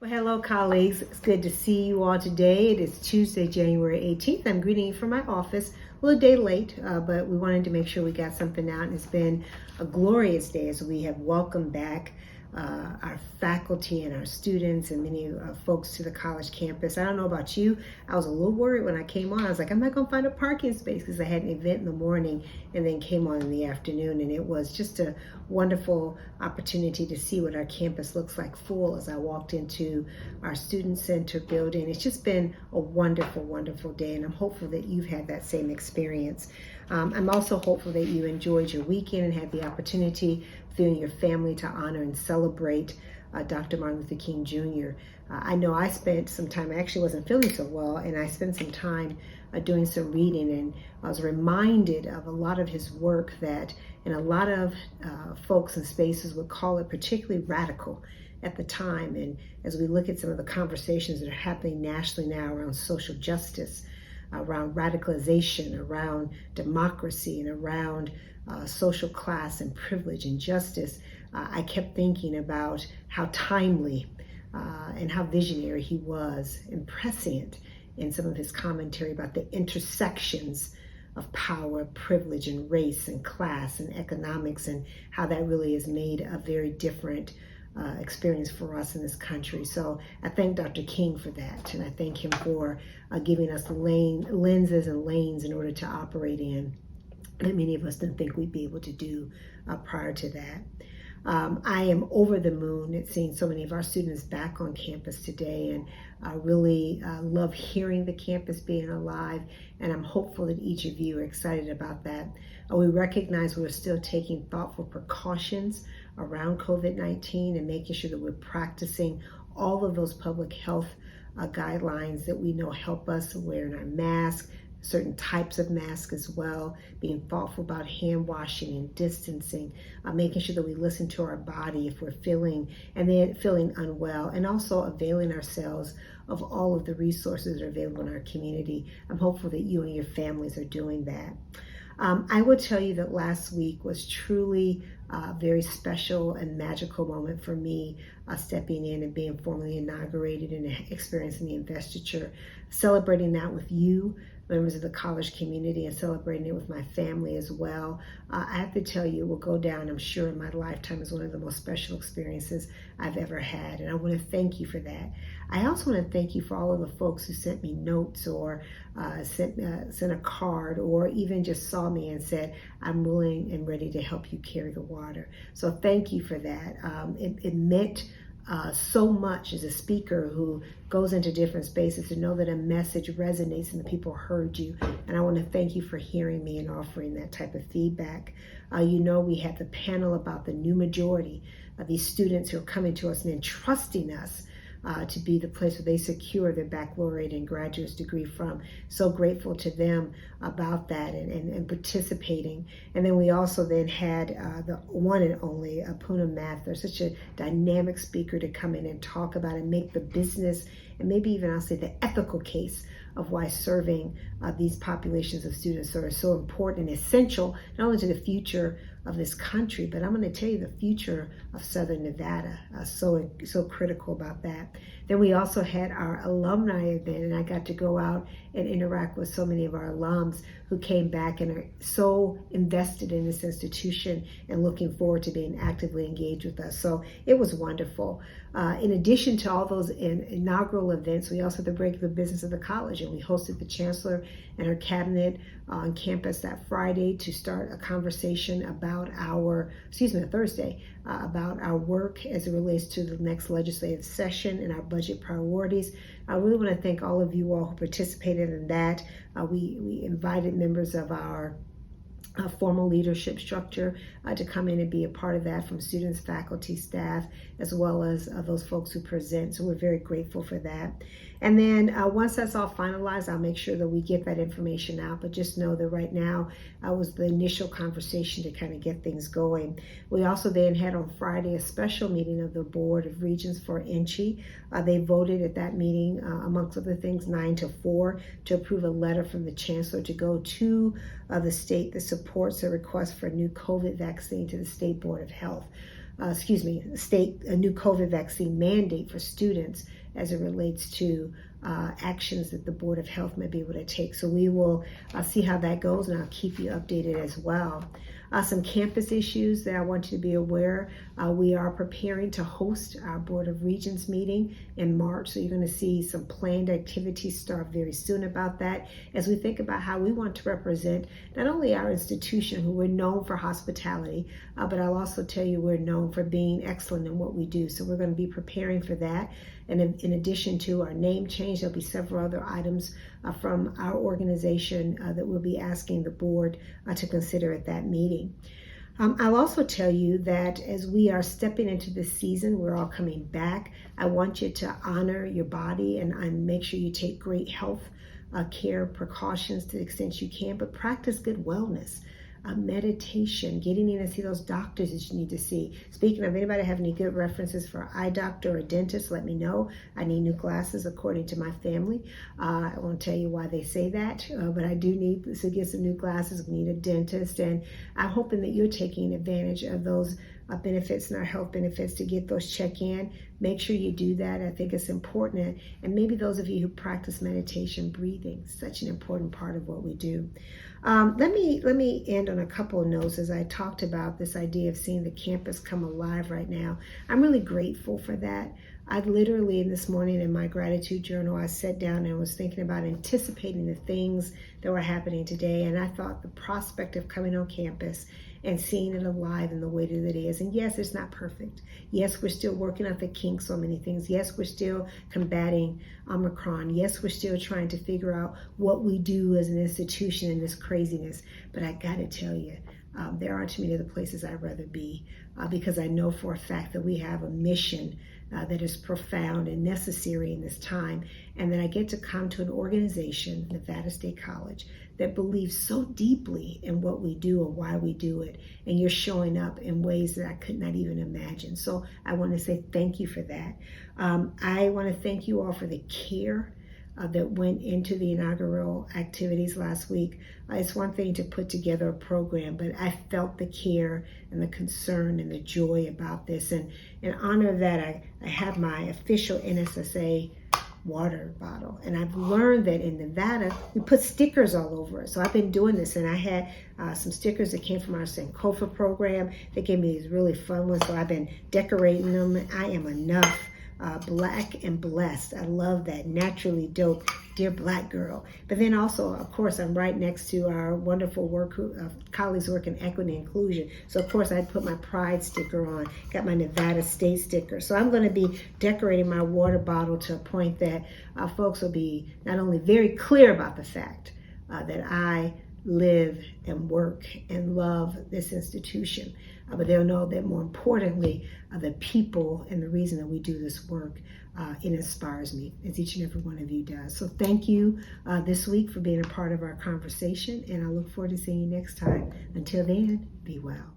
Well, hello, colleagues. It's good to see you all today. It is Tuesday, January 18th. I'm greeting you from my office. A little day late, but we wanted to make sure we got something out. And it's been a glorious day as we have welcomed back our faculty and our students and many folks to the college campus. I don't know about you. I was a little worried when I came on. I was like, I'm not going to find a parking space because I had an event in the morning and then came on in the afternoon. And it was just a wonderful opportunity to see what our campus looks like full as I walked into our student center building. It's just been a wonderful, wonderful day. And I'm hopeful that you've had that same experience. I'm also hopeful that you enjoyed your weekend and had the opportunity with you and your family to honor and celebrate Dr. Martin Luther King Jr. I know I spent some time, I actually wasn't feeling so well, and I spent some time doing some reading, and I was reminded of a lot of his work that, and a lot of folks and spaces would call it particularly radical at the time. And as we look at some of the conversations that are happening nationally now around social justice, around radicalization, around democracy, and around social class and privilege and justice, I kept thinking about how timely and how visionary he was and prescient in some of his commentary about the intersections of power, privilege, and race, and class, and economics, and how that really has made a very different experience for us in this country. So I thank Dr. King for that, and I thank him for giving us the lenses and lanes in order to operate in that many of us didn't think we'd be able to do prior to that. I am over the moon at seeing so many of our students back on campus today, and I really love hearing the campus being alive, and I'm hopeful that each of you are excited about that. We recognize we're still taking thoughtful precautions around COVID-19 and making sure that we're practicing all of those public health guidelines that we know help us, wearing our mask, certain types of masks as well, being thoughtful about hand washing and distancing, making sure that we listen to our body if we're feeling unwell, and also availing ourselves of all of the resources that are available in our community. I'm hopeful that you and your families are doing that. I will tell you that last week was truly a very special and magical moment for me, stepping in and being formally inaugurated and experiencing the investiture, celebrating that with you, members of the college community, and celebrating it with my family as well. I have to tell you, it will go down, I'm sure, in my lifetime as one of the most special experiences I've ever had, and I want to thank you for that. I also want to thank you for all of the folks who sent me notes or sent a card, or even just saw me and said, I'm willing and ready to help you carry the water. So thank you for that. It meant so much as a speaker who goes into different spaces to know that a message resonates and the people heard you. And I want to thank you for hearing me and offering that type of feedback. We had the panel about the new majority of these students who are coming to us and entrusting us to be the place where they secure their baccalaureate and graduate's degree from. So grateful to them about that and participating. And then we also then had the one and only Poonam Mathur, such a dynamic speaker, to come in and talk about and make the business and maybe even I'll say the ethical case of why serving these populations of students are so important and essential, not only to the future of this country, but I'm going to tell you the future of Southern Nevada. So critical about that. Then we also had our alumni event, and I got to go out and interact with so many of our alums who came back and are so invested in this institution and looking forward to being actively engaged with us. So it was wonderful. In addition to all those inaugural events, we also had the regular business of the college, and we hosted the chancellor and her cabinet on campus that Friday to start a conversation about Thursday, about our work as it relates to the next legislative session and our budget priorities. I really want to thank all of you all who participated in that. We invited members of our formal leadership structure to come in and be a part of that, from students, faculty, staff, as well as those folks who present. So we're very grateful for that. And then once that's all finalized, I'll make sure that we get that information out. But just know that right now was the initial conversation to kind of get things going. We also then had on Friday a special meeting of the Board of Regents for NCHE. They voted at that meeting, amongst other things, 9-4, to approve a letter from the chancellor to go to the state that supports a request for a new COVID vaccine to the State Board of Health. a new COVID vaccine mandate for students as it relates to actions that the Board of Health may be able to take. So we will see how that goes, and I'll keep you updated as well. Some campus issues that I want you to be aware. We are preparing to host our Board of Regents meeting in March, so you're going to see some planned activities start very soon about that as we think about how we want to represent not only our institution, who we're known for hospitality, but I'll also tell you we're known for being excellent in what we do. So we're going to be preparing for that. And in addition to our name change, there'll be several other items from our organization that we'll be asking the board to consider at that meeting. I'll also tell you that as we are stepping into this season, we're all coming back. I want you to honor your body and make sure you take great health care precautions to the extent you can, but practice good wellness. Meditation, getting in and see those doctors that you need to see. Speaking of, anybody have any good references for an eye doctor or a dentist, let me know. I need new glasses according to my family. I won't tell you why they say that, but I do need to get some new glasses. We need a dentist, and I'm hoping that you're taking advantage of those benefits and our health benefits to get those check-in. Make sure you do that. I think it's important. And maybe those of you who practice meditation, breathing, such an important part of what we do. Let me end on a couple of notes as I talked about this idea of seeing the campus come alive right now. I'm really grateful for that. I literally, this morning in my gratitude journal, I sat down and was thinking about anticipating the things that were happening today. And I thought the prospect of coming on campus and seeing it alive in the way that it is. And yes, it's not perfect. Yes, we're still working out the kinks on many things. Yes, we're still combating Omicron. Yes, we're still trying to figure out what we do as an institution in this craziness. But I gotta tell you, there aren't too many other places I'd rather be because I know for a fact that we have a mission that is profound and necessary in this time, and that I get to come to an organization, Nevada State College, that believes so deeply in what we do and why we do it, and you're showing up in ways that I could not even imagine. So I want to say thank you for that. I want to thank you all for the care that went into the inaugural activities last week. It's one thing to put together a program, but I felt the care and the concern and the joy about this. And in honor of that, I have my official NSSA water bottle. And I've learned that in Nevada, we put stickers all over it. So I've been doing this, and I had some stickers that came from our Sankofa program. They gave me these really fun ones, so I've been decorating them. I am enough. Black and blessed. I love that. Naturally dope, dear Black girl. But then also, of course, I'm right next to our wonderful colleagues work in equity and inclusion. So of course I put my pride sticker on, got my Nevada State sticker. So I'm going to be decorating my water bottle to a point that folks will be not only very clear about the fact that I live and work and love this institution, but they'll know that more importantly, the people and the reason that we do this work, it inspires me, as each and every one of you does. So thank you this week for being a part of our conversation, and I look forward to seeing you next time. Until then, be well.